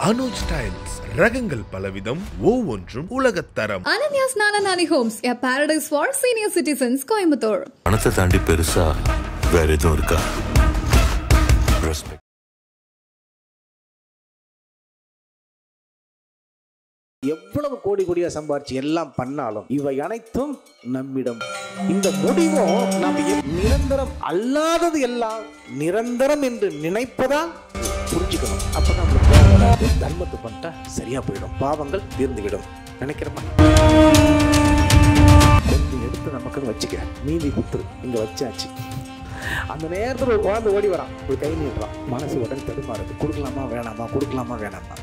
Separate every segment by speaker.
Speaker 1: Anuj styles ரகங்கள் பலவிதம் ஒவ்வொன்றும் உலகத்தரம்.
Speaker 2: Ananya's Nana Nani homes, a paradise for senior citizens, Coimbatore.
Speaker 3: பணத்தை தாண்டி பெருசா வேற எதுவும் இருக்கா? ரெஸ்பெக்ட்.
Speaker 4: எவ்வளவு கோடி கோடியா சம்பாரிச்சு எல்லாம் பண்ணாலும் இவை அனைத்தும் நம்மிடம். இந்த முடிவும் நாம் நிரந்தரம் அல்லாதது எல்லாம் நிரந்தரம் என்று நினைப்பதா புரிஞ்சுக்கணும். அப்ப நம்மளுக்கு தர்மத்தை பண்ணிட்டா சரியா போயிடும், பாவங்கள் தீர்ந்துவிடும். நினைக்கிறோமா? கொஞ்சம் எடுத்து நமக்குன்னு வச்சுக்க, மீதி குத்துரு இங்க வச்சாச்சு. அந்த நேரத்தில் ஒரு குழந்தை ஓடி வரான், ஒரு கை நீட்டுறான், மனசு உடனே தடுமாறுது. கொடுக்கலாமா வேணாமா, கொடுக்கலாமா வேணாமா.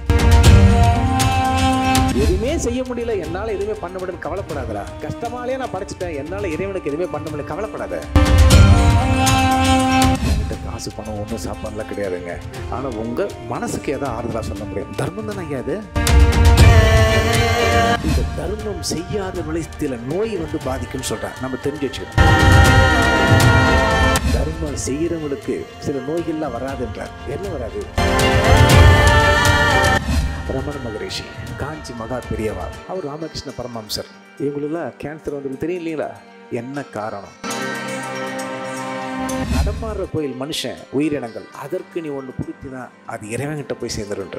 Speaker 4: எதுவுமே செய்ய முடியல, என்னால எதுவுமே பண்ண முடியல, கவலைப்படாதடா. கஷ்டமாலே நான் படைச்சிட்டேன், என்னால இறைவனுக்கு எதுவுமே பண்ண முடியல, கவலைப்படாத. என்கிட்ட காசு பணம் ஒன்றும் சாப்பாடுலாம் கிடையாதுங்க, ஆனா உங்க மனசுக்கு ஏதாவது ஆறுதலா சொல்ல முடியும். தர்மம் தானே ஐயா அது. இந்த தர்மம் செய்யாதவர்களை சில நோய் பாதிக்கும்னு சொல்றேன், நம்ம தெரிஞ்சு வச்சுக்கணும். தர்மம் செய்யறவங்களுக்கு சில நோய்கள்லாம் வராதுன்றார். என்ன வராது? ரமண மகரிஷி, காஞ்சி மகா பெரியவா, அவர் ராமகிருஷ்ண பரமஹம்சர், இவங்களெல்லாம் கேன்சர் வந்து தெரியும் இல்லைங்களா? என்ன காரணம்? நடமாடுற கோயில் மனுஷன் உயிரினங்கள், அதற்கு நீ ஒன்று பிடிச்சினா அது இறைவன்கிட்ட போய் சேர்ந்துருன்ற.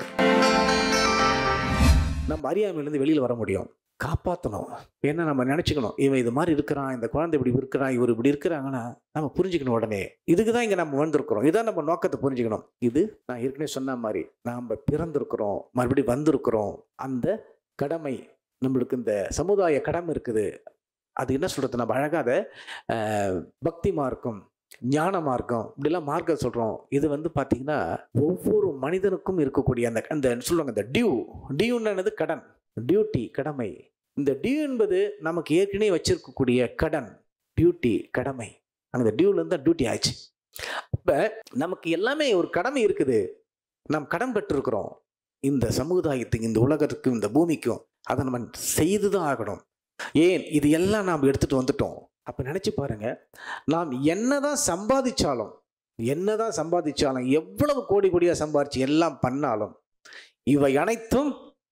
Speaker 4: நம்ம அறியாமையிலேருந்து வெளியில் வர முடியும், காப்பாற்றணும். ஏன்னா நம்ம நினச்சிக்கணும், இவன் இது மாதிரி இருக்கிறான், இந்த குழந்தை இப்படி இருக்கிறான், இவர் இப்படி இருக்கிறாங்கன்னா நம்ம புரிஞ்சுக்கணும். உடனே இதுக்கு தான் இங்கே நம்ம வந்திருக்கிறோம், இதுதான் நம்ம நோக்கத்தை புரிஞ்சுக்கணும். இது நான் ஏற்கனவே சொன்ன மாதிரி நாம் பிறந்திருக்கிறோம், மறுபடியும் வந்திருக்கிறோம். அந்த கடமை நம்மளுக்கு, இந்த சமுதாய கடமை இருக்குது. அது என்ன சொல்கிறது, நம்ம அழகாக பக்தி மார்க்கம், ஞான மார்க்கம், இப்படிலாம் மார்க்கம் சொல்கிறோம். இது பார்த்தீங்கன்னா ஒவ்வொரு மனிதனுக்கும் இருக்கக்கூடிய அந்த அந்த சொல்லுவாங்க, இந்த டியூன்னு கடன், டியூட்டி, கடமை. இந்த டியூ என்பது நமக்கு ஏற்கனவே வச்சிருக்கக்கூடிய கடன், டியூட்டி, கடமை. அந்த டியூலேருந்து தான் டியூட்டி ஆச்சு. அப்போ நமக்கு எல்லாமே ஒரு கடமை இருக்குது, நாம் கடன் பெற்றிருக்கிறோம் இந்த சமுதாயத்துக்கு, இந்த உலகத்துக்கும், இந்த பூமிக்கும். அதை நம்ம செய்து தான் ஆகணும். ஏன் இது எல்லாம் நாம் எடுத்துகிட்டு வந்துட்டோம். அப்போ நினச்சி பாருங்க, நாம் என்னதான் சம்பாதிச்சாலும் எவ்வளவு கோடி கோடியாக சம்பாதிச்சு எல்லாம் பண்ணாலும் இவை அனைத்தும்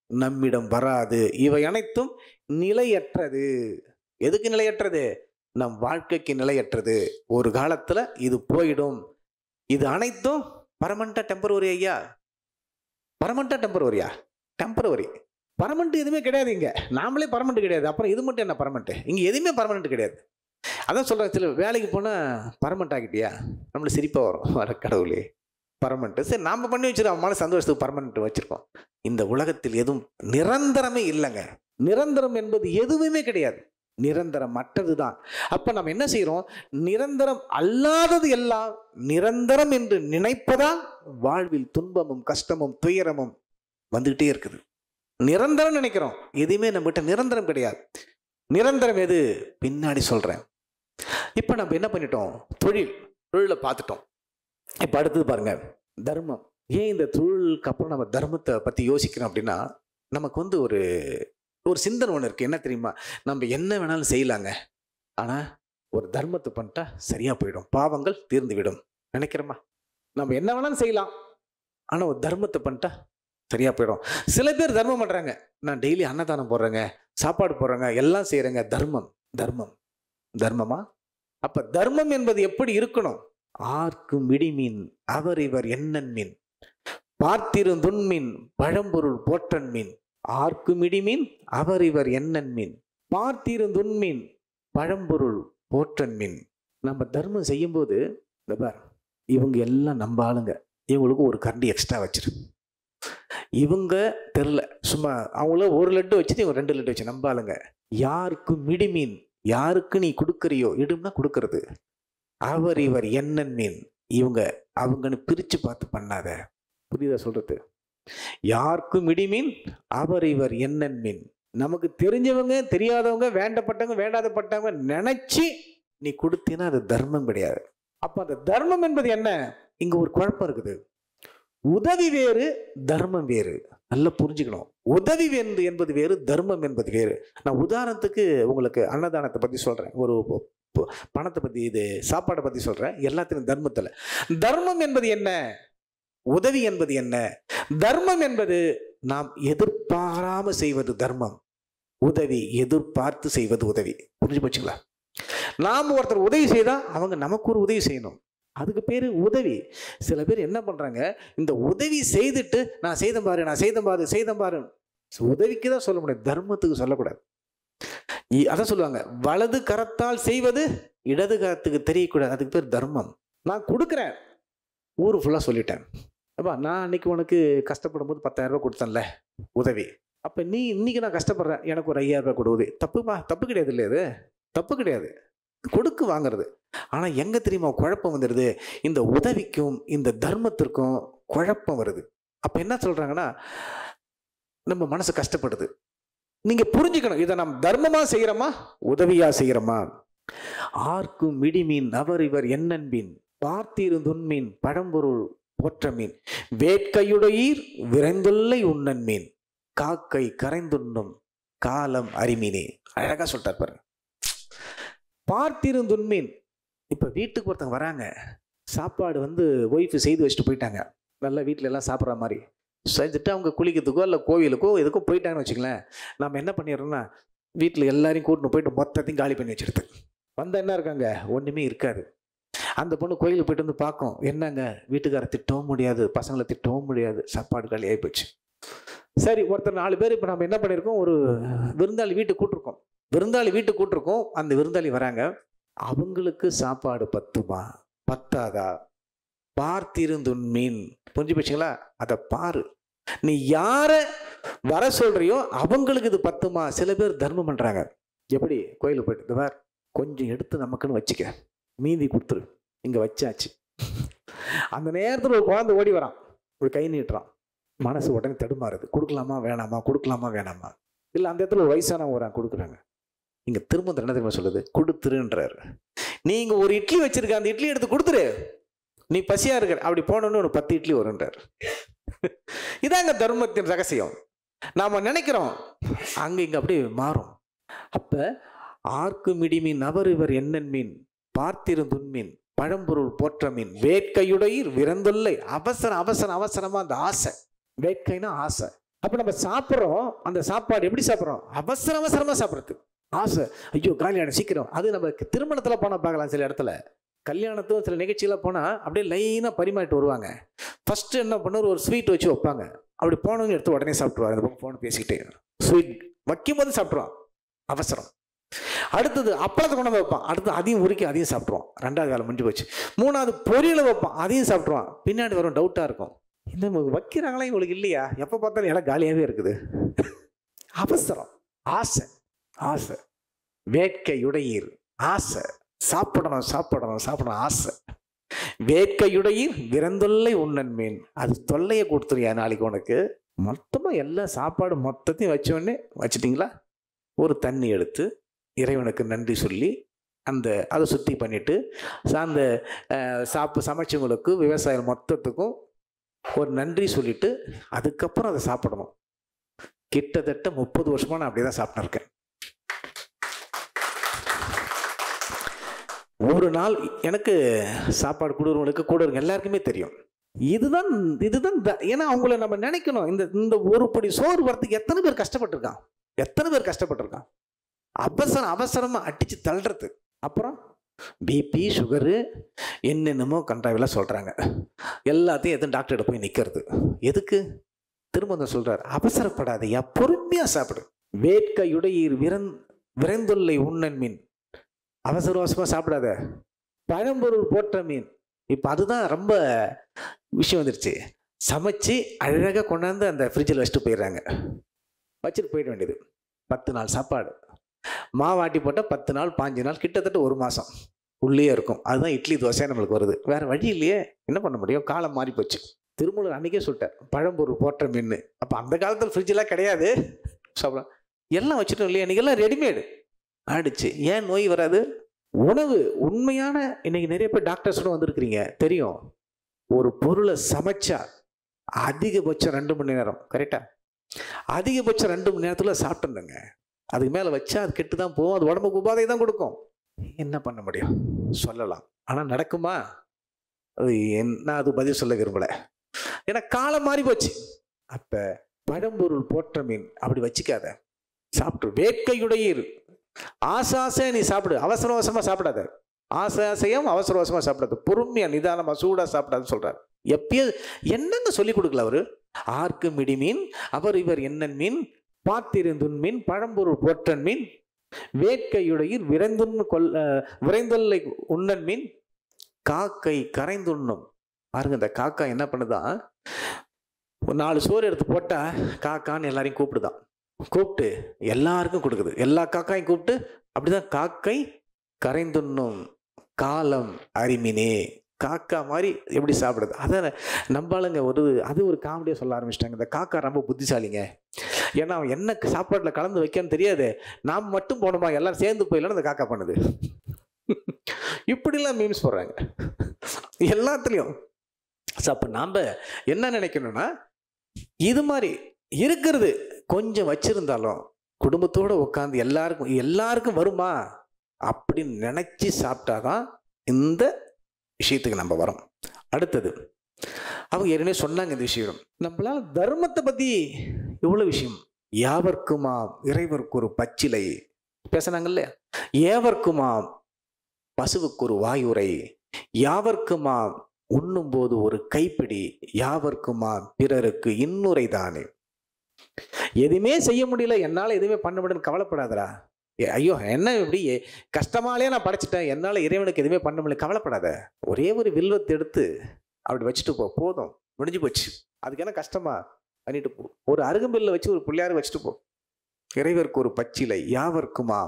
Speaker 4: நம்மிடம் வராது. இவை அனைத்தும் நிலையற்றது. எதுக்கு நிலையற்றது? நம் வாழ்க்கைக்கு நிலையற்றது. ஒரு காலத்துல இது போயிடும். இது அனைத்தும் பர்மனண்டா டெம்பரவரி ஐயா. பர்மனண்டா டெம்பரவரியா? டெம்பரவரி. பர்மனண்ட் எதுவுமே கிடையாது இங்க. நாமளே பர்மனண்ட் கிடையாது, அப்புறம் இது மட்டும் என்ன பர்மனண்ட்? இங்க எதுவுமே பர்மனண்ட் கிடையாது. அதான் சொல்றேன், சில வேலைக்கு போனா பர்மனண்ட் ஆகிட்டியா, நம்மளுக்கு சிரிப்பா வரும், வர கடவுளே பர்மனண்ட். சரி, நாம பண்ணி வச்சிருக்கோம், அவமான சந்தோஷத்துக்கு பர்மனண்ட் வச்சிருக்கோம். இந்த உலகத்தில் எதுவும் நிரந்தரமே இல்லைங்க. நிரந்தரம் என்பது எதுவுமே கிடையாது, நிரந்தரம் மற்றதுதான். அப்ப நம்ம என்ன செய்யறோம்? நிரந்தரம் அல்லாதது எல்லாம் நிரந்தரம் என்று நினைப்பதால் வாழ்வில் துன்பமும் கஷ்டமும் துயரமும் வந்துகிட்டே இருக்குது. நிரந்தரம் நினைக்கிறோம், எதுவுமே நம்ம கிட்ட நிரந்தரம் கிடையாது. நிரந்தரம் எது பின்னாடி சொல்றேன். இப்ப நம்ம என்ன பண்ணிட்டோம்? தொழிலை பார்த்துட்டோம். இப்ப அடுத்தது பாருங்க, தர்மம். ஏன் இந்த தொழிலுக்கு அப்புறம் நம்ம தர்மத்தை பத்தி யோசிக்கிறோம் அப்படின்னா, நமக்கு ஒரு சிந்தனை ஒன்று இருக்கு. என்ன தெரியுமா? நம்ம என்ன வேணாலும் செய்யலாங்க, ஆனா ஒரு தர்மத்தை பண்ணிட்டா சரியா போயிடும், பாவங்கள் தீர்ந்து விடும். நினைக்கிறோமா? நம்ம என்ன வேணாலும் செய்யலாம், ஆனா ஒரு தர்மத்தை பண்ணிட்டா சரியா போயிடும். சில பேர் தர்மம் பண்றாங்க, நான் டெய்லி அன்னதானம் போடுறேங்க, சாப்பாடு போடுறேங்க, எல்லாம் செய்யறேங்க. தர்மமா? அப்ப தர்மம் என்பது எப்படி இருக்கணும்? ஆர்க்கும் விடிமீன் அவர் இவர் என்னன் மீன், பார்த்திருந்துண்மீன் பழம்பொருள் போற்றன் மீன். ஆர்க்கும் இடிமீன் அவர் இவர் என்னன் மீன், பார்த்திருந்துண்மீன் பழம்பொருள் போற்றன் மீன். நம்ம தர்மம் செய்யும் போது இவங்க எல்லாம் நம்ம ஆளுங்க, இவங்களுக்கு ஒரு கரண்டி எக்ஸ்ட்ரா வச்சிரு. இவங்க தெரியல, சும்மா அவங்கள ஒரு லட்டு வச்சுட்டு இவங்க 2 லட்டு வச்சு நம்ம ஆளுங்க. யாருக்கும் இடிமீன், யாருக்கு நீ கொடுக்கறியோ, இடும்னா கொடுக்கறது. அவர் இவர் என்னன் மீன், அவங்கன்னு பிரிச்சு பார்த்து பண்ணாத. புரியுதா சொல்றது? யாருக்கும் இடிமீன் அவர் இவர் என்னன் மீன். நமக்கு தெரிஞ்சவங்க, தெரியாதவங்க, வேண்டப்பட்டவங்க, வேண்டாதப்பட்டவங்க நினைச்சு நீ கொடுத்தீன்னா அது தர்மம் கிடையாது. அப்ப அந்த தர்மம் என்பது என்ன? இங்க ஒரு குழப்பம் இருக்குது. உதவி வேறு, தர்மம் வேறு. நல்லா புரிஞ்சுக்கணும். உதவி என்பது வேறு, தர்மம் என்பது வேறு. நான் உதாரணத்துக்கு உங்களுக்கு அன்னதானத்தை பத்தி சொல்றேன், ஒரு பணத்தை பத்தி, இது சாப்பாடை பத்தி சொல்றேன். எல்லாத்திலும் தர்மத்துல, தர்மம் என்பது என்ன? உதவி என்பது என்ன? தர்மம் என்பது நாம் எதிர்பாராம செய்வது தர்மம். உதவி எதிர்பார்த்து செய்வது உதவி. புரிஞ்சு போச்சுங்களா? நாம் ஒருத்தர் உதவி செய்தா அவங்க நமக்கு ஒரு உதவி செய்யணும். அதுக்கு பேரு உதவி. சில பேர் என்ன பண்றாங்க, இந்த உதவி செய்துட்டு நான் செய்தேன் பாரு, நான் செய்தேன் பாரு. உதவிக்கு தான் சொல்ல முடியாது, தர்மத்துக்கு சொல்லக்கூடாது. அதான் சொல்லுவாங்க, வலது கரத்தால் செய்வது இடது கரத்துக்கு தெரியக்கூடாது. அதுக்கு பேர் தர்மம். நான் கொடுக்குறேன், ஊரு ஃபுல்லாக சொல்லிட்டேன், அப்பா நான் அன்னைக்கு உனக்கு கஷ்டப்படும் போது 10,000 ரூபாய் கொடுத்தேன்ல உதவி, அப்போ நீ இன்னைக்கு நான் கஷ்டப்படுறேன், எனக்கு ஒரு 5,000 ரூபாய் கொடு உதவி. தப்புப்பா, தப்பு கிடையாது. இல்லை, இது தப்பு கிடையாது, கொடுக்கு வாங்கிறது. ஆனால் எங்கே தெரியுமா குழப்பம் வந்துடுது? இந்த உதவிக்கும் இந்த தர்மத்திற்கும் குழப்பம் வருது. அப்போ என்ன சொல்கிறாங்கன்னா, நம்ம மனசு கஷ்டப்படுது. நீங்கள் புரிஞ்சுக்கணும், இதை நாம் தர்மமாக செய்கிறோமா உதவியாக செய்கிறோமா? ஆர்க்கும் மிடிமீன் அவர் இவர் என்னன்பின் பார்த்திருந்துண்மீன் பழம்பொருள் போற்றமீன் வேட்கையுடையீர் விரைந்துள்ளை உண்ணன் மீன் காக்கை கரைந்துண்ணும் காலம் அறிமீனே. அழகா சொல்லிட்டார் பாருங்க. பார்த்திருந்துண்மீன். இப்போ வீட்டுக்கு ஒருத்தங்க வராங்க, சாப்பாடு ஒய்ஃபு செய்து வச்சுட்டு போயிட்டாங்க, நல்லா வீட்டில எல்லாம் சாப்பிட்ற மாதிரி செஞ்சுட்டு அவங்க குளிக்கிறதுக்கோ இல்லை கோவிலுக்கோ எதுக்கோ போயிட்டாங்கன்னு வச்சுங்களேன். நம்ம என்ன பண்ணிடுறோம்னா, வீட்டில் எல்லாரையும் கூட்டின்னு போயிட்டு மொத்தத்தையும் காலி பண்ணி வச்சுருது. வந்தால் என்ன இருக்காங்க, ஒன்றுமே இருக்காது. அந்த பொண்ணு கோயிலுக்கு போயிட்டு பார்க்கும், என்னங்க வீட்டுக்கார திட்டவும் முடியாது, பசங்களை திட்டவும் முடியாது, சாப்பாடு காலி ஆகி போச்சு. சரி, ஒருத்தர் 4 பேர் இப்போ நம்ம என்ன பண்ணியிருக்கோம், ஒரு விருந்தாளி வீட்டுக்கு கூட்டிருக்கோம். அந்த விருந்தாளி வராங்க, அவங்களுக்கு சாப்பாடு பத்துமா பத்தாதா? பார்த்திருந்துண்மீன். புரிஞ்சு போச்சுங்களா? அதை பாரு, நீ யார வர சொல்றியோ அவங்களுக்கு இது பத்துமா? சில பேர் தர்மம் பண்றாங்க. எப்படி? கோயிலுக்கு போயிட்டு வேற கொஞ்சம் எடுத்து நமக்குன்னு வச்சுக்க, மீதி கொடுத்துரு, இங்க வச்சாச்சு. அந்த நேரத்தில் ஒரு குழந்தை ஓடி வரான், ஒரு கை நீட்டுறான், மனசு உடனே தடுமாறுது, கொடுக்கலாமா வேணாமா. இல்லை அந்த இடத்துல ஒரு வயசானவங்க வரான், கொடுக்குறாங்க. இங்க திரும்ப என்ன தெரியுமா சொல்லுது, கொடுத்துருன்றாரு. நீங்க ஒரு இட்லி வச்சிருக்க, அந்த இட்லி எடுத்து கொடுத்துரு, நீ பசியா இருக்க, அப்படி போனோன்னு ஒரு 10 இட்லி வருன்றார். இதாங்க தர்மத்தின் ரகசியம். நாம நினைக்கிறோம், அங்க இங்க அப்படி மாறும். அப்ப ஆர்க்கு மிடிமீன் அவர் இவர் என்னன் மீன் பார்த்திருந்துண்மீன் பழம்பொருள் போற்ற மீன் வேட்கையுடையீர் விரந்துள்ளை. அவசரமா அந்த ஆசை, வேட்கைனா ஆசை. அப்ப நம்ம சாப்பிட்றோம், அந்த சாப்பாடு எப்படி சாப்பிட்றோம், அவசரமா சாப்பிட்றது ஆசை. ஐயோ காலியான சீக்கிரம். அது நம்ம திருமணத்துல போனா பார்க்கலாம், சில இடத்துல கல்யாணத்தும் சில நிகழ்ச்சியெல்லாம் போனால் அப்படியே லைனாக பரிமாறிட்டு வருவாங்க. ஃபஸ்ட்டு என்ன பண்ணுவார், ஒரு ஸ்வீட் வச்சு வைப்பாங்க, அப்படி போனவங்க எடுத்து உடனே சாப்பிட்டுருவார். அந்த பக்கம் ஃபோன் பேசிக்கிட்டே ஸ்வீட் வைக்கும் போது சாப்பிட்ருவான், அவசரம். அடுத்தது அப்பளத்தை கொண்டு வந்து வைப்பான், அடுத்து அதையும் உருக்கி அதையும் சாப்பிட்ருவான், 2வது வேலை முடிஞ்சு போச்சு. 3வது பொரியலை வைப்பான், அதையும் சாப்பிட்ருவான். பின்னாடி வரும் டவுட்டாக இருக்கும், இந்த வைக்கிறாங்களா இவங்களுக்கு இல்லையா, எப்போ பார்த்தாலும் இடம் காலியாகவே இருக்குது. அவசரம், ஆசை, வேட்கையுடையீர் ஆசை, சாப்பிடணும் ஆசை. வேட்கையுடையீர் விரந்துள்ளை உண்ணன் மீன். அது தொல்லையை கொடுத்துருயா நாளைக்கு உனக்கு. மொத்தமாக எல்லா சாப்பாடு மொத்தத்தையும் வச்சோடனே வச்சுட்டிங்களா, ஒரு தண்ணி எடுத்து இறைவனுக்கு நன்றி சொல்லி அதை சுத்தி பண்ணிட்டு அந்த சமைச்சவங்களுக்கு விவசாயம் மொத்தத்துக்கும் ஒரு நன்றி சொல்லிட்டு அதுக்கப்புறம் அதை சாப்பிடணும். கிட்டத்தட்ட 30 வருஷமா நான் அப்படியே தான் சாப்பிட்டு இருக்கேன். ஒரு நாள் எனக்கு சாப்பாடு கொடுறவங்களுக்கு கூட இருக்க எல்லாருக்குமே தெரியும். இதுதான் ஏன்னா அவங்கள நம்ம நினைக்கணும், இந்த ஒரு படி சோறு வரத்துக்கு எத்தனை பேர் கஷ்டப்பட்டிருக்கான். அவசரமா அடிச்சு தள்ளுறது. அப்புறம் பிபி சுகரு என்னென்னமோ கண்டாவெல்லாம் சொல்றாங்க. எல்லாத்தையும் எதுவும் டாக்டர்கிட்ட போய் நிற்கிறது. எதுக்கு? திரும்ப சொல்றாரு, அவசரப்படாதையா, பொறுமையா சாப்பிடு. வேட்கையுடையீர் விரைந்துள்ளை உண்ணன் மீன். அவசரமா சாப்பிடாத. பழம்பொருள் போற்ற மீன். இப்போ அதுதான் ரொம்ப விஷயம் வந்துருச்சு. சமைச்சு அழகாக கொண்டாந்து அந்த ஃப்ரிட்ஜில் வச்சுட்டு போயிடுறாங்க. வச்சுட்டு போயிட வேண்டியது. 10 நாள் சாப்பாடு மாவாட்டி போட்டால் 10 நாள் 5 நாள் கிட்டத்தட்ட 1 மாதம் உள்ளே இருக்கும். அதுதான் இட்லி தோசையாக நம்மளுக்கு வருது. வேற வழி இல்லையே, என்ன பண்ண முடியும், காலம் மாறி போச்சு. திருமூலர் அன்றைக்கே சொல்லிட்டார், பழம்பொருள் போற்ற மீன். அப்போ அந்த காலத்தில் ஃப்ரிட்ஜெலாம் கிடையாது, சாப்பிடலாம் எல்லாம் வச்சுட்டோம் இல்லையா, இன்றைக்கெல்லாம் ரெடிமேடு ஆயிடுச்சு. ஏன் நோய் வராது? உணவு உண்மையான. இன்னைக்கு நிறைய பேர் டாக்டர்ஸோட வந்திருக்கிறீங்க, தெரியும். ஒரு பொருளை சமைச்சா அதிகபட்சம் 2 மணி நேரம், கரெக்டா? அதிகபட்சம் 2 மணி நேரத்தில் சாப்பிட்டுருங்க. அதுக்கு மேலே வச்சா அது கெட்டு தான் போகும், அது உடம்புக்கு உபாதை தான் கொடுக்கும். என்ன பண்ண முடியும் சொல்லலாம், ஆனால் நடக்குமா? நான் அது பதில் சொல்ல விரும்பலை. ஏன்னா காலம் மாறி போச்சு. அப்ப பழம்பொருள் போற்ற மீன் அப்படி வச்சுக்காத, சாப்பிட்டு வேட்கையுடைய இரு. ஆசாசையா நீ சாப்பிடு, அவசர அவசரமா சாப்பிடாத. ஆசாசையும் அவசர அவசரமா சாப்பிடாது, பொறுமையா நிதானமா சூடா சாப்பிடாதுன்னு சொல்றாரு. எப்பயும் என்னங்க சொல்லி கொடுக்கல அவரு? ஆர்க்கு மிடி மீன், அவர் இவர் என்னன் மீன், பாத்திருந்துன் மீன், பழம்பொருள் போற்றன் மீன், வேட்கையுடைய விரைந்தொல்லை உண்ணன் மீன், காக்கை கரைந்துண்ணும். பாருங்க, இந்த காக்கா என்ன பண்ணுதான், ஒரு 4 சோறு எடுத்து போட்டா காக்கான்னு எல்லாரையும் கூப்பிடுதான். கூப்பிட்டு எல்லாருக்கும் கொடுக்குது, எல்லா காக்காயும் கூப்பிட்டு. அப்படிதான் காக்கை கரைந்துண்ணும் காலம் அறிமினே. காக்கா மாதிரி எப்படி சாப்பிடுது. அதான் நம்பாளுங்க அது ஒரு காமெடியாக சொல்ல ஆரம்பிச்சிட்டாங்க. இந்த காக்கா ரொம்ப புத்திசாலிங்க, ஏன்னா அவன் என்ன சாப்பாட்டில் கலந்து வைக்கன்னு தெரியாது, நாம் மட்டும் போனோமா எல்லாரும் சேர்ந்து போயிடலான்னு அந்த காக்கா பண்ணுது. இப்படிலாம் மீம்ஸ் போடுறாங்க எல்லாத்துலேயும். அப்போ நாம் என்ன நினைக்கணும்னா, இது மாதிரி இருக்கிறது கொஞ்சம் வச்சிருந்தாலும் குடும்பத்தோடு உட்காந்து எல்லாருக்கும் வருமா அப்படின்னு நினைச்சு சாப்பிட்டாதான் இந்த விஷயத்துக்கு நம்ம வரோம். அடுத்தது, அவங்க ஏற்கனவே சொன்னாங்க இந்த விஷயம். நம்மளால தர்மத்தை பத்தி எவ்வளவு விஷயம். யாவர்க்குமா இறைவருக்கு ஒரு பச்சிலை பேசினாங்கல்ல, ஏவர்க்குமா பசுவுக்கு ஒரு வாயுரை, யாவர்க்குமா உண்ணும் போது ஒரு கைப்பிடி, யாவர்க்குமா பிறருக்கு இன்னுரை தானே. எதுவுமே செய்ய முடியல, என்னால எதுவுமே பண்ண முடியலன்னு கவலைப்படாதரா. ஐயோ என்ன இப்படி கஷ்டமாலே நான் படைச்சிட்டேன், என்னால இறைவனுக்கு எதுவுமே பண்ண முடியல, கவலைப்படாத. ஒரே ஒரு வில்வத்தை எடுத்து அப்படி வச்சுட்டு போ, போதும், முடிஞ்சு போச்சு. அதுக்கு என்ன கஷ்டமா, பண்ணிட்டு போ. ஒரு அருகம்பில்ல வச்சு ஒரு பிள்ளையார வச்சுட்டு போ. இறைவருக்கு ஒரு பச்சிலை, யாவர்க்குமா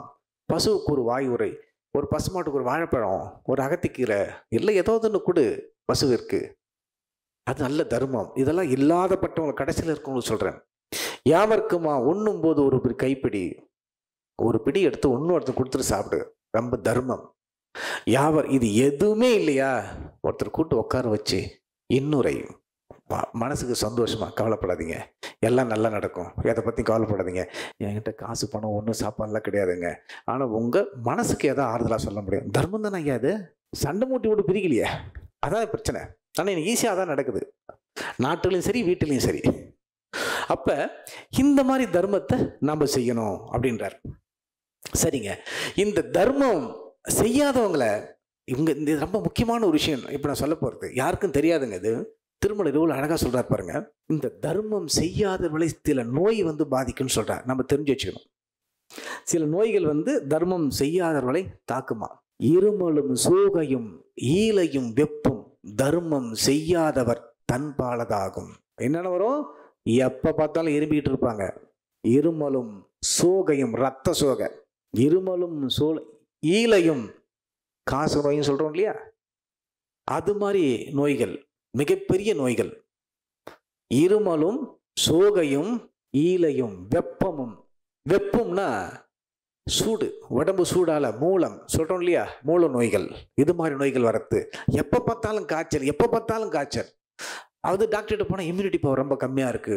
Speaker 4: பசுவுக்கு ஒரு வாயுரை, ஒரு பசுமாட்டுக்கு ஒரு வாழைப்பழம், ஒரு அகத்திக்கீரை, இல்லை ஏதோ ஒன்று கொடு பசுவிற்கு. அது நல்ல தர்மம். இதெல்லாம் இல்லாதப்பட்டவங்க கடைசியில் இருக்கவங்களுக்கு சொல்றேன். யாவர்க்குமா உண்ணும் போது ஒரு கைப்பிடி, ஒரு பிடி எடுத்து ஒருத்தர் கொடுத்துட்டு சாப்பிடு, ரொம்ப தர்மம். யாவர் இது எதுவுமே இல்லையா, ஒருத்தர் கூட்டு உட்கார வச்சு இன்னுரை, மனசுக்கு சந்தோஷமா, கவலைப்படாதீங்க, எல்லாம் நல்லா நடக்கும், எதை பற்றி கவலைப்படாதீங்க, என்கிட்ட காசு பணம் ஒன்றும் சாப்பாடுலாம் கிடையாதுங்க, ஆனால் உங்கள் மனசுக்கு எதாவது ஆறுதலாக சொல்ல முடியும். தர்மம் தானே ஐயா அது. சண்டை மூட்டி விட்டு பிரிக்கலையே, அதான் பிரச்சனை. ஆனால் எனக்கு ஈஸியாக தான் நடக்குது, நாட்டிலையும் சரி வீட்டிலையும் சரி. அப்போ இந்த மாதிரி தர்மத்தை நம்ம செய்யணும் அப்படின்றார். சரிங்க, இந்த தர்மம் செய்யாதவங்களை இவங்க, இந்த ரொம்ப முக்கியமான ஒரு விஷயம் இப்போ நான் சொல்ல போகிறது, யாருக்கும் தெரியாதுங்க. இது திருமணம் இவ்வளோ அழகாக சொல்கிறார் பாருங்க. இந்த தர்மம் செய்யாதவர்களை சில நோய் பாதிக்குன்னு சொல்கிறார். நம்ம தெரிஞ்சு வச்சுக்கணும். சில நோய்கள் தர்மம் செய்யாதவர்களை தாக்குமா. இருமலும் சோகையும் ஈலையும் வெப்பும் தர்மம் செய்யாதவர் தன்பாலதாகும். என்னென்ன வரும்? எப்போ பார்த்தாலும் இரும்பிக்கிட்டு இருப்பாங்க. இருமலும் சோகையும், ரத்த சோகை, இருமலும் ஈலையும், காசு நோயும் சொல்கிறோம் இல்லையா, அது மாதிரி நோய்கள், மிகப்பெரிய நோய்கள். இருமலும் சோகையும் ஈலையும் வெப்பமும். வெப்பம்னா சூடு, உடம்பு சூடால மூலம் சொல்றோம் இல்லையா, மூல நோய்கள். இது மாதிரி நோய்கள் வரது. எப்போ பார்த்தாலும் காய்ச்சல், எப்போ பார்த்தாலும் காய்ச்சல். அது டாக்டர்கிட்ட போனால் இம்யூனிட்டி பவர் ரொம்ப கம்மியாக இருக்கு,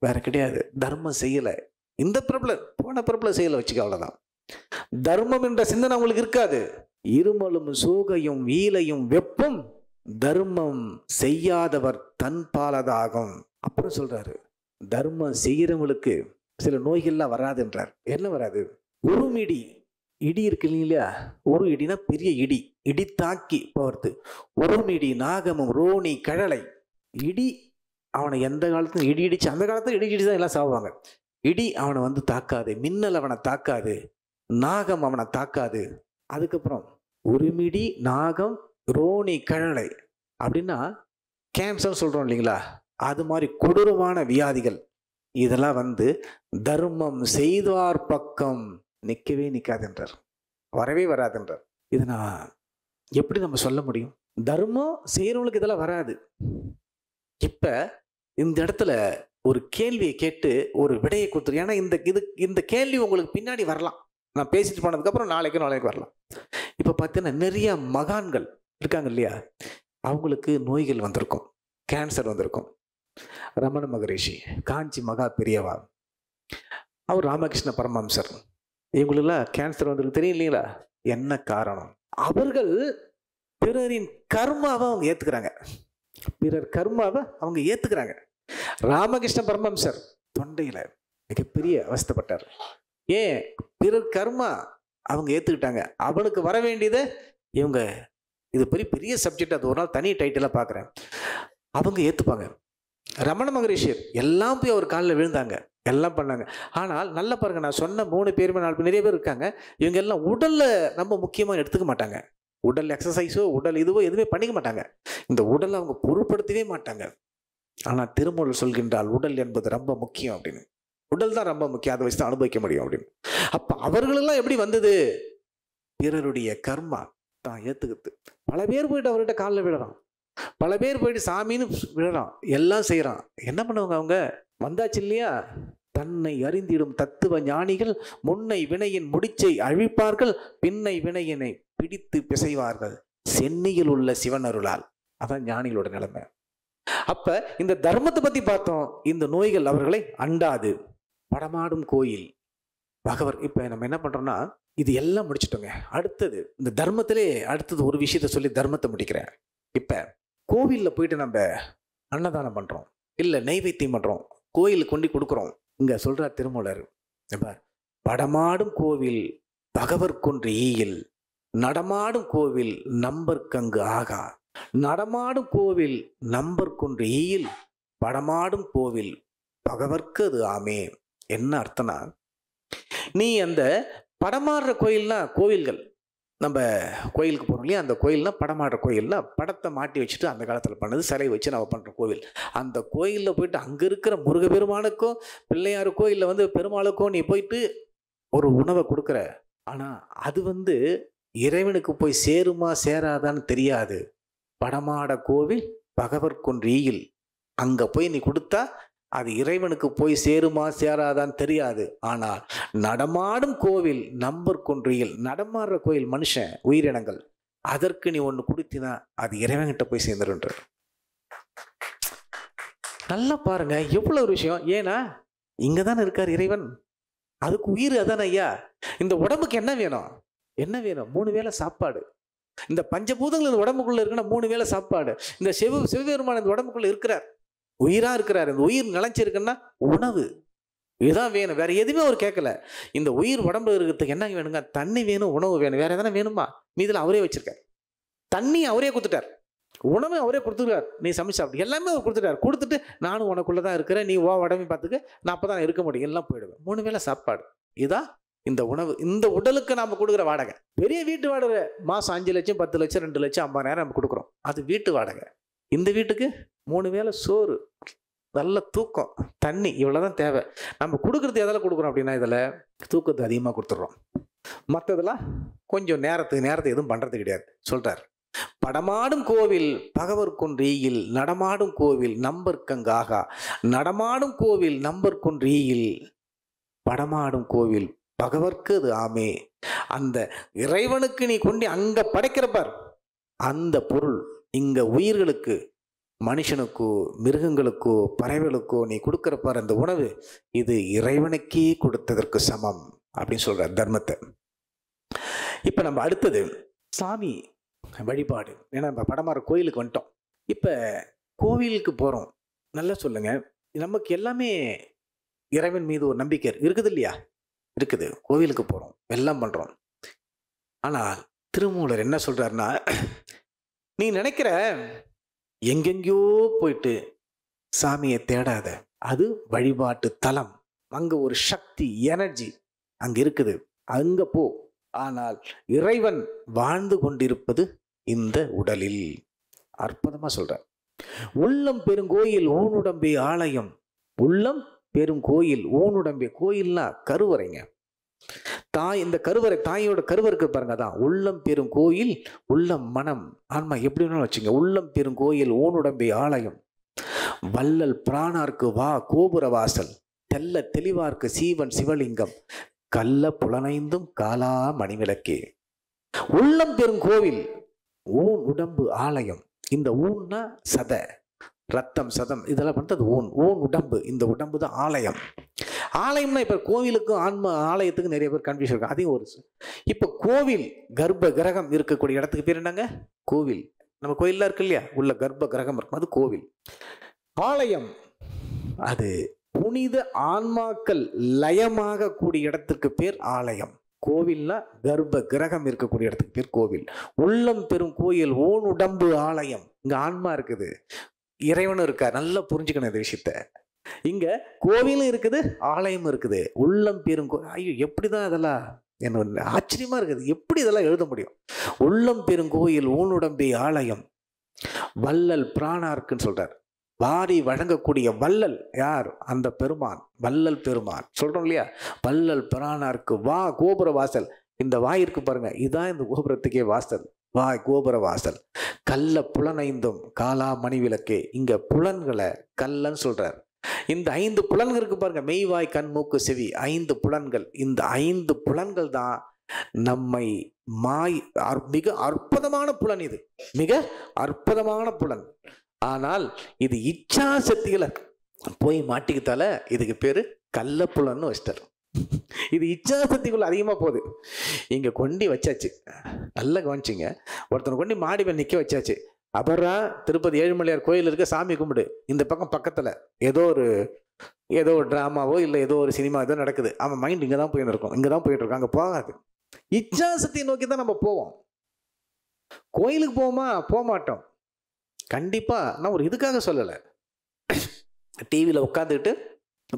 Speaker 4: வேற கிடையாது, தர்மம் செய்யலை. இந்த பிரபலம் போன பிரபலம் செய்யலை வச்சுக்க, அவ்வளோதான். தர்மம் என்ற சிந்தனை அவங்களுக்கு இருக்காது. இருமலும் சோகையும் ஈலையும் வெப்பும் தர்மம் செய்யாதவர் தன்பாலதாகும். அப்புறம் சொல்றாரு, தர்மம் செய்கிறவங்களுக்கு சில நோய்கள்லாம் வராதுன்றார். என்ன வராது? உருமிடி, இடி இருக்கு இல்லையா, ஒரு இடினா பெரிய இடி, இடி தாக்கி போகிறது. உருமிடி, நாகமும், ரோனி, கழலை. இடி அவனை எந்த காலத்தும் இடி இடிச்சு, அந்த காலத்துல இடி இடிச்சு தான் எல்லாம் சாவாங்க. இடி அவனை தாக்காது, மின்னல் அவனை தாக்காது, நாகம் அவனை தாக்காது. அதுக்கப்புறம் உருமிடி, நாகம், ரோனி, கழலை அப்படின்னா கேன்சர் சொல்றோம் இல்லைங்களா, அது மாதிரி கொடூரமான வியாதிகள். இதெல்லாம் தர்மம் செய்தார் பக்கம் நிற்கவே நிற்காதுன்றார், வரவே வராதுன்றார். இது நான் எப்படி நம்ம சொல்ல முடியும்? தர்மம் செய்யறவங்களுக்கு இதெல்லாம் வராது. இப்ப இந்த இடத்துல ஒரு கேள்வியை கேட்டு ஒரு விடையை கொடுத்துரு. ஏன்னா இந்த கேள்வி உங்களுக்கு பின்னாடி வரலாம், நான் பேசிட்டு போனதுக்கப்புறம் நாளைக்கு வரலாம். இப்போ பார்த்தீங்கன்னா நிறைய மகான்கள் இருக்காங்க இல்லையா, அவங்களுக்கு நோய்கள் வந்திருக்கும், கேன்சர் வந்திருக்கும். ரமண மகரிஷி, காஞ்சி மகா பெரியவா, அவர் ராமகிருஷ்ண பரமஹம்சர், இவங்களுக்கெல்லாம் கேன்சர் வந்திருக்கு, தெரியும் இல்லைங்களா? என்ன காரணம்? அவர்கள் பிறரின் கர்மாவை அவங்க ஏற்றுக்கிறாங்க. பிறர் கர்மாவை அவங்க ஏத்துக்கிறாங்க. ராமகிருஷ்ண பரமஹம்சர் தொண்டையில மிகப்பெரிய அவஸ்தைப்பட்டார். ஏன்? பிறர் கர்மா அவங்க ஏத்துக்கிட்டாங்க. அவனுக்கு வர வேண்டியதை இவங்க, இது பெரிய சப்ஜெக்ட், அது ஒரு நாள் தனி டைட்டிலாக பார்க்குறேன். அவங்க ஏற்றுப்பாங்க. ரமண மகரிஷியர் எல்லாம் போய் அவர் காலில் விழுந்தாங்க, எல்லாம் பண்ணாங்க. ஆனால் நல்லா பாருங்க, நான் சொன்ன 3 பேருமே 4 பேர் நிறைய பேர் இருக்காங்க. இவங்க எல்லாம் உடல்ல ரொம்ப முக்கியமாக எடுத்துக்க மாட்டாங்க. உடல் எக்ஸசைஸோ உடல் இதுவோ எதுவுமே பண்ணிக்க மாட்டாங்க. இந்த உடலை அவங்க பொருட்படுத்தவே மாட்டாங்க. ஆனால் திருமூலர் சொல்கின்றால் உடல் என்பது ரொம்ப முக்கியம் அப்படின்னு. உடல் தான் ரொம்ப முக்கியம், அதை வச்சு தான் அனுபவிக்க முடியும் அப்படின்னு. அப்போ அவர்களெல்லாம் எப்படி வந்தது? பிறருடைய கர்மா தான் ஏற்றுக்குது. பல பேர் போயிட்டு அவர்கிட்ட காலில் விழுறான், பல பேர் போயிட்டு சாமின்னு விழுறான், எல்லாம் செய்கிறான். என்ன பண்ணுவாங்க? அவங்க வந்தாச்சு இல்லையா? தன்னை அறிந்திடும் தத்துவ ஞானிகள் முன்னை வினையின் முடிச்சை அழிப்பார்கள், பின்னை வினையினை பிடித்து பிசைவார்கள், சென்னியில் உள்ள சிவனருளால். அதான் ஞானிகளோட நிலைமை. அப்ப இந்த தர்மத்தை பத்தி பார்த்தோம். இந்த நோய்கள் அவர்களை அண்டாது. படமாடும் கோயில் பகவர். இப்ப நம்ம என்ன பண்றோம்னா, இது எல்லாம் முடிச்சிட்டோங்க. அடுத்தது இந்த தர்மத்திலே அடுத்தது ஒரு விஷயத்த சொல்லி தர்மத்தை முடிக்கிறேன். இப்ப கோவில்ல போயிட்டு நம்ம அன்னதானம் பண்றோம், இல்ல நெய்வேத்தியம் பண்றோம், கோயிலுக்கு கொண்டு கொடுக்குறோம். இங்க சொல்றார் திருமூலர், படமாடும் கோவில் பகவர்கொன்று ஈயில், நடமாடும் கோவில் நம்பர்கங்கு ஆகா. நடமாடும் கோவில் நம்பர்கொன்று ஈயில், படமாடும் கோவில் பகவர்க்கு அது ஆமே. என்ன அர்த்தம்னா, நீ அந்த படமாடுற கோயில்னா, கோவில்கள் நம்ம கோயிலுக்கு போகிறோம் இல்லையா, அந்த கோயில்னா படமாடுற கோயில்னா படத்தை மாட்டி வச்சுட்டு அந்த காலத்தில் பண்ணது, சிலை வச்சு நம்ம பண்ணுற கோவில். அந்த கோயிலில் போயிட்டு அங்கே இருக்கிற முருகப்பெருமானுக்கோ பிள்ளையாருக்கோ இல்லை பெருமாளுக்கோ நீ போயிட்டு ஒரு உணவை கொடுக்குற. ஆனால் அது இறைவனுக்கு போய் சேருமா சேராதான்னு தெரியாது. படமாட கோவில் பகவர்கொன்று ஈயில், அங்கே போய் நீ கொடுத்தா அது இறைவனுக்கு போய் சேருமா சேராதான்னு தெரியாது. ஆனால் நடமாடும் கோவில் நம்பர்கொன்றியில், நடமாடுற கோயில் மனுஷன் உயிரினங்கள், அதற்கு நீ ஒன்று கொடுத்தினா அது இறைவன்கிட்ட போய் சேர்ந்துருன்ற. நல்லா பாருங்க, எவ்வளவு ஒரு விஷயம். ஏன்னா இங்க தானே இருக்கார் இறைவன், அதுக்கு உயிர் அதான ஐயா. இந்த உடம்புக்கு என்ன வேணும்? என்ன வேணும்? 3 வேளை சாப்பாடு. இந்த பஞ்சபூதங்கள் இந்த உடம்புக்குள்ள இருக்குன்னா 3 வேளை சாப்பாடு. இந்த சிவபெருமான் இந்த உடம்புக்குள்ள இருக்கிறார், உயிரா இருக்கிறார். இந்த உயிர் நிலைச்சிருக்குன்னா உணவு இதுதான் வேணும், வேற எதுவுமே அவர் கேட்கல. இந்த உயிர் உடம்புல இருக்கிறதுக்கு என்ன வேணுங்க? தண்ணி வேணும், உணவு வேணும், வேற எதனா வேணுமா? மீதில் அவரே வச்சிருக்கார். தண்ணி அவரே கொடுத்துட்டார், உணவு அவரே கொடுத்துருக்கார். நீ சமைச்சு சாப்பிட்டு எல்லாமே அவர் கொடுத்துட்டார். கொடுத்துட்டு நானும் உனக்குள்ளதான் இருக்கிறேன், நீ உடம்பை பார்த்துக்க, நான் அப்பதான் இருக்க முடியும், எல்லாம் போயிடுவேன். 3 வேளை சாப்பாடு. இதான் இந்த உணவு. இந்த உடலுக்கு நாம கொடுக்குற வாடகை. பெரிய வீட்டு வாடகை மாசம் 5 லட்சம் 10 லட்சம் 2 லட்சம் 50,000 நம்ம கொடுக்குறோம், அது வீட்டு வாடகை. இந்த வீட்டுக்கு 3 வேளை சோறு, நல்ல தூக்கம், தண்ணி, இவ்வளவுதான் தேவை. நம்ம கொடுக்கறது எதெல்லாம் கொடுக்குறோம் அப்படின்னா, இதில் தூக்கத்தை அதிகமாக கொடுத்துட்றோம். மற்றதெல்லாம் கொஞ்சம் நேரத்துக்கு எதுவும் பண்றது கிடையாது. சொல்றார், படமாடும் கோவில் பகவர்கொன்றீயில், நடமாடும் கோவில் நம்பர்கங்காகா. நடமாடும் கோவில் நம்பர்கொன்றீயில், படமாடும் கோவில் பகவர்க்கு அது ஆமே. அந்த இறைவனுக்கு நீ கொண்டு அங்க படைக்கிறப்பார், அந்த பொருள் இங்க உயிர்களுக்கு, மனுஷனுக்கோ மிருகங்களுக்கோ பறவைகளுக்கோ நீ கொடுக்கிறப்பார் அந்த உணவு, இது இறைவனுக்கே கொடுத்ததற்கு சமம் அப்படின்னு சொல்றார் தர்மத்தை. இப்ப நம்ம அடுத்தது சாமி வழிபாடு. ஏன்னா நம்ம படமாற கோயிலுக்கு வந்துட்டோம். இப்ப கோவிலுக்கு போறோம், நல்லா சொல்லுங்க, நமக்கு எல்லாமே இறைவன் மீது ஒரு நம்பிக்கை இருக்குது இல்லையா? இருக்குது. கோவிலுக்கு போறோம், எல்லாம் பண்றோம். ஆனால் திருமூலர் என்ன சொல்றாருன்னா, நீ நினைக்கிற எங்கெங்கயோ போயிட்டு சாமியை தேடாத, அது வழிபாட்டு தலம், அங்க ஒரு சக்தி எனர்ஜி அங்க இருக்குது, அங்க போ. ஆனால் இறைவன் வாழ்ந்து கொண்டிருப்பது இந்த உடலில். அற்புதமா சொல்ற, உள்ளம் பெருங்கோயில் ஊனுடம்பே ஆலயம். உள்ளம் பெருங்கோயில் ஊனுடம்பே, கோயில்னா கருவறைங்க. தாய், இந்த கருவறை, தாயோட கருவறைக்கு பாருங்க, தான் உள்ளம் பெரும் கோயில், உள்ளம் மனம் ஆன்மா எப்படி வேணாலும் வச்சுங்க. உள்ளம் பெரும் கோயில் ஊனுடம்பே ஆலயம், வள்ளல் பிராணார்க்கு வா கோபுர வாசல், தெல்ல தெளிவார்க்கு சீவன் சிவலிங்கம், கள்ள புலனைந்தும் காலா மணிவிளக்கே. உள்ளம் பெரும் கோவில், ஊன் உடம்பு ஆலயம். இந்த ஊன்னா சத, ரத்தம் சதம் இதெல்லாம் பண்றது ஊன். ஊன் உடம்பு, இந்த உடம்பு தான் ஆலயம். ஆலயம்னா இப்ப கோவிலுக்கும் ஆன்ம ஆலயத்துக்கு நிறைய பேர் கன்ஃபியூஷன் இருக்கு, அதையும் ஒரு. இப்ப கோவில் கர்ப்ப கிரகம் இருக்கக்கூடிய இடத்துக்கு பேர் என்னங்க? கோவில். நம்ம கோயிலில் இருக்கு இல்லையா, உள்ள கர்ப்ப கிரகம் இருக்கும், அது கோவில். ஆலயம் அது புனித ஆன்மாக்கள் லயமாக கூடிய இடத்துக்கு பேர் ஆலயம். கோவில்னா கர்ப்ப கிரகம் இருக்கக்கூடிய இடத்துக்கு பேர் கோவில். உள்ளம் பெரும் கோயில் ஓன் உடம்பு ஆலயம். இங்க ஆன்மா இருக்குது, இறைவனும் இருக்கார். நல்லா புரிஞ்சுக்கணும் இந்த விஷயத்த. இங்க கோவிலும் இருக்குது, ஆலயமும் இருக்குது. உள்ளம் பெரும் ஐயோ எப்படிதான் இதெல்லாம் என்ன ஆச்சரியமா இருக்குது, எப்படி இதெல்லாம் எழுத முடியும்? உள்ளம் பெரும் கோயில் ஊன் உடம்பே ஆலயம். வள்ளல் பிரானார்க்குன்னு சொல்றார். வாரி வழங்கக்கூடிய வள்ளல் யார்? அந்த பெருமான், வள்ளல் பெருமான் சொல்றோம் இல்லையா. வள்ளல் பிரானார்க்கு வா கோபுர வாசல். இந்த வாயிற்கு பாருங்க, இதுதான் இந்த கோபுரத்துக்கே வாசல். வாய் கோபுர வாசல். கல்ல புலனைந்தும் காலா மணி விளக்கே. இங்க புலன்களை கல்லன்னு சொல்றார். இந்த 5 புலன்கள் இருக்கு பாருங்க, மெய்வாய் கண் மூக்கு செவி, 5 புலன்கள். இந்த 5 புலன்கள் தான் நம்மை மிக அற்புதமான புலன். இது மிக அற்புதமான புலன். ஆனால் இது இச்சா சக்திகளை போய் மாட்டிக்கிட்டால இதுக்கு பேரு கள்ள புலன்னு வச்சிட்டார். இது இச்சா சக்திக்குள்ள அதிகமா போகுது. இங்க கொண்டி வச்சாச்சு, நல்லா கவனிச்சிங்க. ஒருத்தனை கொண்டு மாடி மேல் நிக்க வச்சாச்சு. அப்புறம் திருப்பதி ஏழுமலையார் கோயில் இருக்க, சாமி கும்பிடு. இந்த பக்கம் பக்கத்துல ஏதோ ஒரு டிராமாவோ இல்லை ஏதோ ஒரு சினிமா ஏதோ நடக்குது. அவன் மைண்ட் இங்கே தான் போயின்னு இருக்கும், இங்கே தான் போயிட்டு இருக்கான், அங்கே போகாது. இச்சாசக்தியை நோக்கி தான் நம்ம போவோம். கோயிலுக்கு போவோமா? போக மாட்டோம் கண்டிப்பா. நான் ஒரு இதுக்காக சொல்லலை, டிவியில் உட்காந்துக்கிட்டு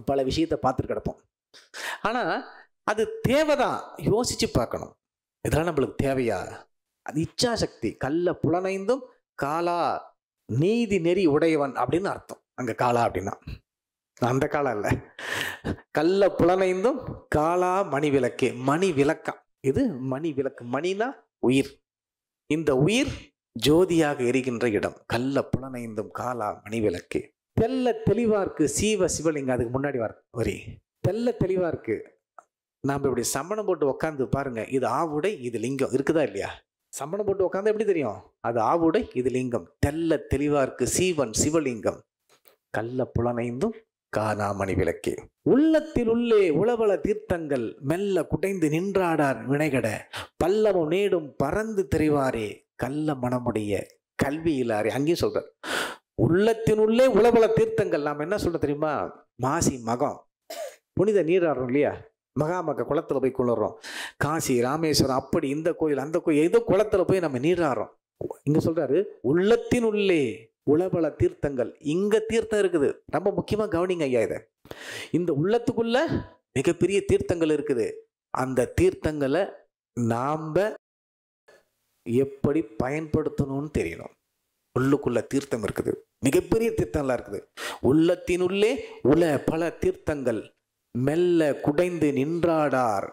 Speaker 4: பல விஷயத்தை பார்த்துட்டு கிடப்போம். ஆனா அது தேவைதான், யோசிச்சு பார்க்கணும். இதெல்லாம் நம்மளுக்கு தேவையா? அது இச்சாசக்தி. கல்ல புலனைந்தும் காலா நீதி நெறி உடையவன் அப்படின்னு அர்த்தம். அங்க காலா அப்படின்னா அந்த காலம் இல்லை, கல்ல புலனைந்தும் காலா மணி விளக்கே. மணி விளக்கம் இது, மணி விளக்கு. மணினா உயிர். இந்த உயிர் ஜோதியாக எரிகின்ற இடம். கல்ல புலனைந்தும் காலா மணி விளக்கே. தெல்ல தெளிவா இருக்கு சீவ சிவலிங்கம். அதுக்கு முன்னாடி வரி தெல்ல தெளிவா இருக்கு. நாம இப்படி சம்மணம் போட்டு உக்காந்து பாருங்க, இது ஆவுடை, இது லிங்கம். இருக்குதா இல்லையா? சம்மணம் போட்டு உட்காந்து எப்படி தெரியும்? அது ஆவுடை, இது லிங்கம். தெல்ல தெளிவா இருக்கு சீவன் சிவலிங்கம். கல்ல புலனைந்தும் காணாமணி விளக்கே. உள்ளத்தில் உள்ளே உளவள தீர்த்தங்கள் மெல்ல குடைந்து நின்றாடார் வினைகட பல்லமும் நேடும் பறந்து தெரிவாரே கல்ல மனமுடைய கல்வியிலாரே. அங்கேயும் சொல்றார், உள்ளத்தினுள்ளே உளவள தீர்த்தங்கள். நாம் என்ன சொல்ற தெரியுமா? மாசி மகம் புனித நீராடுறோம் இல்லையா, மகாமக குளத்துல போய் குளிர்றோம். காசி ராமேஸ்வரம் அப்படி இந்த கோயில் அந்த கோயில் ஏதோ குளத்துல போய் நம்ம நீராடுறோம். இங்க சொல்றாரு உள்ளத்தின் உள்ளே உளபல தீர்த்தங்கள். இங்க தீர்த்தம் இருக்குது, ரொம்ப முக்கியமா கவனிங்க ஐயா. இத இந்த உள்ளத்துக்குள்ள மிகப்பெரிய தீர்த்தங்கள் இருக்குது. அந்த தீர்த்தங்களை நாம எப்படி பயன்படுத்தணும்னு தெரியணும். உள்ளுக்குள்ள தீர்த்தம் இருக்குது, மிகப்பெரிய தீர்த்தம்லாம் இருக்குது. உள்ளத்தினுள்ளே பல தீர்த்தங்கள் மெல்ல குடைந்து நின்றாடார்.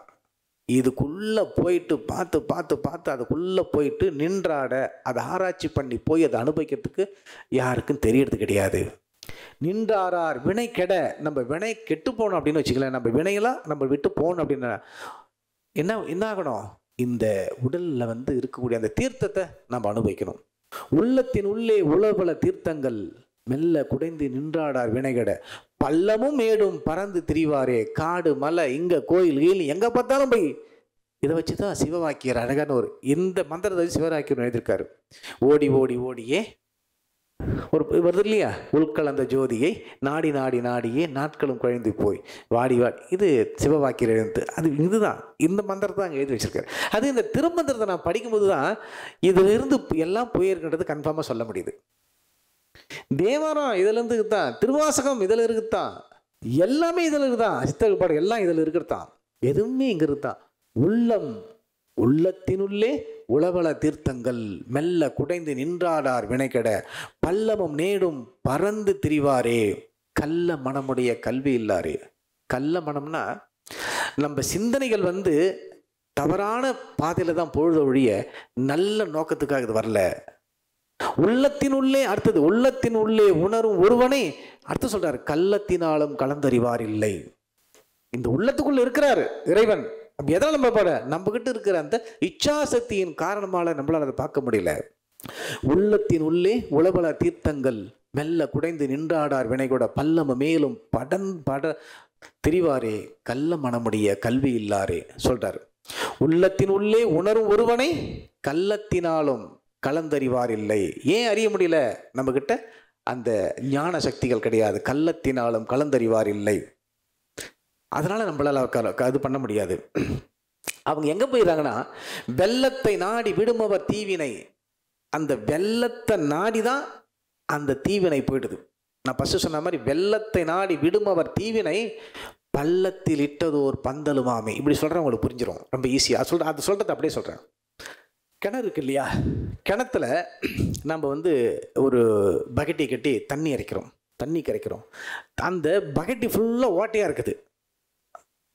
Speaker 4: இதுக்குள்ள போயிட்டு பார்த்து பார்த்து பார்த்து அதுக்குள்ள போயிட்டு நின்றாட, அதை ஆராய்ச்சி பண்ணி போய் அதை அனுபவிக்கிறதுக்கு யாருக்கும் தெரியறது கிடையாது. நின்றாரார் வினை கெட. நம்ம வினை கெட்டு போகணும் அப்படின்னு வச்சுக்கல, நம்ம வினையெல்லாம் நம்ம விட்டு போகணும் அப்படின்னா என்ன ஆகணும்? இந்த உடல்ல இருக்கக்கூடிய அந்த தீர்த்தத்தை நம்ம அனுபவிக்கணும். உள்ளத்தின் உள்ளே உளபல தீர்த்தங்கள் மெல்ல குடைந்து நின்றாடார் வினைகட பள்ளமும் மேடும் பறந்து திரிவாரே. காடு மலை இங்க கோயில் கீழ் எங்க பார்த்தாலும் போய் இதை வச்சுதான் சிவவாக்கியர் அழகான இந்த மந்திரத்தை சிவவாக்கியர் எழுதியிருக்காரு. ஓடி ஓடி ஓடியே வருது இல்லையா, உள்கலந்த ஜோதியை நாடி நாடி நாடியே நாட்களும் குழைந்து போய் வாடி வாடி. இது சிவவாக்கியர் எழுந்து. அது இதுதான், இந்த மந்திரத்தை அங்கே எழுதி வச்சிருக்காரு. அது இந்த திருமந்திரத்தை நான் படிக்கும்போது தான் இதுல இருந்து எல்லாம் போயிருக்கின்றது கன்ஃபார்மா சொல்ல முடியுது. தேவாரம் இதுல இருந்து இருக்குதான், திருவாசகம் இதுல இருக்குதான், எல்லாமே இதுல இருக்குதான், சித்தப்பாடு எல்லாம் இதுல இருக்குதான், எதுவுமே இங்க இருக்குதான். உள்ளத்தினுள்ளே உளவள தீர்த்தங்கள் மெல்ல குடைந்து நின்றாடார் வினைகட பல்லமும் நேடும் பறந்து திரிவாரே கள்ள மனமுடைய கல்வி இல்லாரே. கள்ள மனம்னா நம்ம சிந்தனைகள் தவறான பாதையில தான் பொழுது ஒழிய நல்ல நோக்கத்துக்காக இது வரல. உள்ளத்தினுள்ளே அடுத்தது உள்ளத்தினுள்ளே உணரும் ஒருவனை அடுத்து சொல்றாரு கள்ளத்தினாலும் கலந்தறிவார் இல்லை. இந்த உள்ளத்துக்குள்ள இருக்கிறாரு இறைவன். எதனால நம்ம பாட நம்ம கிட்ட இருக்கிற அந்த இச்சாசக்தியின் காரணமால நம்மளால அதை பார்க்க முடியல. உள்ளத்தின் உள்ளே உளபல தீர்த்தங்கள் மெல்ல குடைந்து நின்றாடார் வினைகூட பல்லம மேலும் பட திரிவாரே கள்ள மனமுடைய கல்வி இல்லாரே சொல்றாரு. உள்ளத்தின் உள்ளே உணரும் ஒருவனை கள்ளத்தினாலும் கலந்தறிவார் இல்லை. ஏன் அறிய முடியல? நம்மக்கிட்ட அந்த ஞான சக்திகள் கிடையாது. கள்ளத்தினாலும் கலந்தறிவார் இல்லை. அதனால் நம்மளால் அது பண்ண முடியாது. அவங்க எங்கே போயிடுறாங்கன்னா, வெள்ளத்தை நாடி விடுமவர் தீவினை. அந்த வெள்ளத்தை நாடி தான் அந்த தீவினை போயிடுது. நான் ஃபஸ்ட்டு சொன்ன மாதிரி வெள்ளத்தை நாடி விடுமவர் தீவினை பள்ளத்தில் இட்டதோர் பந்தலுமாமே. இப்படி சொல்கிறேன், உங்களுக்கு புரிஞ்சிடும் ரொம்ப ஈஸியாக. அது சொல்கிறது அப்படியே சொல்கிறேன். கிணறு இருக்கு இல்லையா, கிணத்துல நம்ம ஒரு பக்கெட்டை கட்டி தண்ணி கரைக்கிறோம். அந்த பக்கெட்டி ஃபுல்லாக ஓட்டையாக இருக்குது.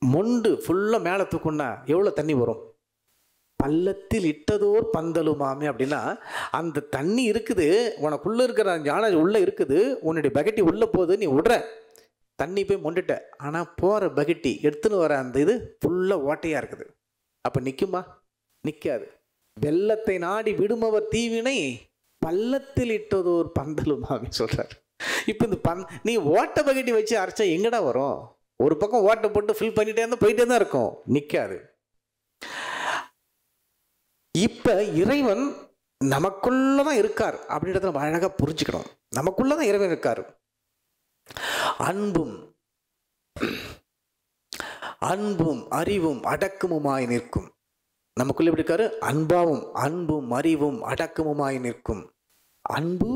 Speaker 4: மொண்டு ஃபுல்லாக மேலே தூக்குன்னா எவ்வளோ தண்ணி வரும்? பள்ளத்தில் இட்டதோர் பந்தலுமாமே. அப்படின்னா அந்த தண்ணி இருக்குது, உனக்குள்ளே இருக்கிற ஞான உள்ளே இருக்குது, உன்னுடைய பக்கெட்டி உள்ளே போகுது, நீ விடுற தண்ணி போய் மொண்டுட்ட. ஆனால் போகிற பக்கெட்டி எடுத்துன்னு வர அந்த இது ஃபுல்லாக ஓட்டையாக இருக்குது. அப்போ நிற்குமா? நிற்காது. வெள்ளத்தை நாடி விடுமவர் தீவினை பள்ளத்தில் இட்டதோர் பந்தலுமாமே சொல்கிறார். இப்போ இந்த நீ ஓட்டை பக்கெட்டி வச்சு அரைச்சா எங்கடா வரும்? ஒரு பக்கம் ஓட்டை போட்டு ஃபில் பண்ணிட்டே இருந்தால் போயிட்டே தான் இருக்கும், நிற்காது. இப்போ இறைவன் நமக்குள்ளதான் இருக்கார் அப்படின்றத நம்ம அழகாக புரிஞ்சுக்கணும். நமக்குள்ளதான் இறைவன் இருக்கார். அன்பும் அறிவும் அடக்கமுமாய் நிற்கும். நமக்குள்ள எப்படி இருக்காரு? அன்பும் அறிவும் அடக்கமுமாய் நிற்கும். அன்பு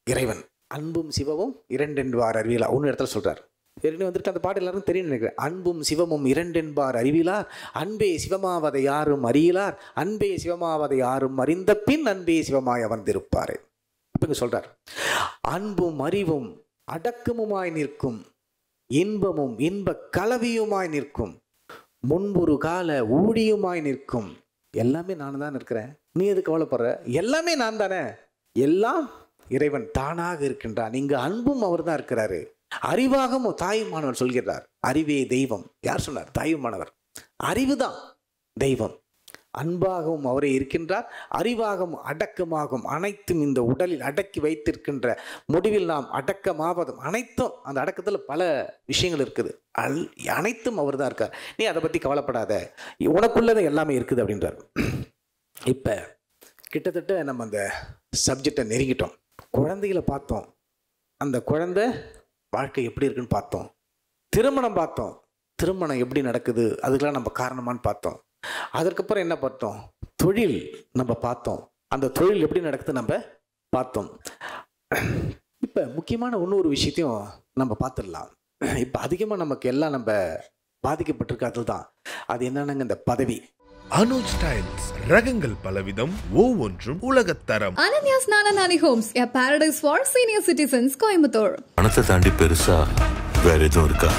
Speaker 4: இறைவன், அன்பும் சிவமும் இரண்டென்பார் அறிவிலா. ஒன்று இடத்துல சொல்றார். ஏற்கனவே வந்துட்டு அந்த பாட்டு எல்லாரும் தெரியும் நினைக்கிறேன். அன்பும் சிவமும் இரண்டென்பார் அறிவிலார், அன்பே சிவமாவதை யாரும் அறியலார், அன்பே சிவமாவதை யாரும் அறிந்த பின் அன்பே சிவமாய் அமர்ந்திருப்பாரு. அப்ப இங்க சொல்றார், அன்பும் அறிவும் அடக்கமுமாய் நிற்கும், இன்பமும் இன்ப கலவியுமாய் நிற்கும், முன்பொரு கால ஊழியுமாய் நிற்கும். எல்லாமே நான் தான் இருக்கிறேன், நீ எது கவலைப்படுற? எல்லாமே நான் தானே. எல்லாம் இறைவன் தானாக இருக்கின்றான். இங்கு அன்பும் அவர் தான் இருக்கிறாரு. அறிவாகவும் தாயுமானவர் சொல்கிறார். அறிவே தெய்வம். யார் சொன்னார்? தாயுமானவர். அறிவுதான் தெய்வம். அன்பாகவும் அவரே இருக்கின்றார், அறிவாகவும் அடக்கமாகவும் அனைத்தும் இந்த உடலில் அடக்கி வைத்திருக்கின்ற முடிவில் நாம் அடக்கமாவதும் அனைத்தும் அந்த அடக்கத்தில் பல விஷயங்கள் இருக்குது. அனைத்தும் அவர் தான் இருக்கார். நீ அதை பற்றி கவலைப்படாத, உனக்குள்ளதான் எல்லாமே இருக்குது அப்படின்றார். இப்போ கிட்டத்தட்ட நம்ம அந்த சப்ஜெக்டை நெருங்கிட்டோம். குழந்தைகளை பார்த்தோம், அந்த குழந்தை வாழ்க்கை எப்படி இருக்குன்னு பார்த்தோம். திருமணம் பார்த்தோம், திருமணம் எப்படி நடக்குது, அதுக்கெல்லாம் நம்ம காரணமானு பார்த்தோம். அதற்கப்புறம் என்ன பார்த்தோம்? தொழில் நம்ம பார்த்தோம், அந்த தொழில் எப்படி நடக்குது நம்ம பார்த்தோம். இப்போ முக்கியமான இன்னொரு விஷயத்தையும் நம்ம பார்த்துடலாம். இப்போ அதிகமாக நமக்கு எல்லாம் நம்ம பாதிக்கப்பட்டிருக்காது தான். அது என்னன்னாங்க, இந்த பதவி.
Speaker 1: அனுஜ் ஸ்டைல்ஸ், ரகங்கள் பலவிதம், ஒவ்வொன்றும் உலகத்தரம்.
Speaker 2: Ananya's Nana Nani Homes, a paradise for senior citizens, Coimbatore.
Speaker 3: பணத்தை தாண்டி பெருசா வேற எதுவும் இருக்கா?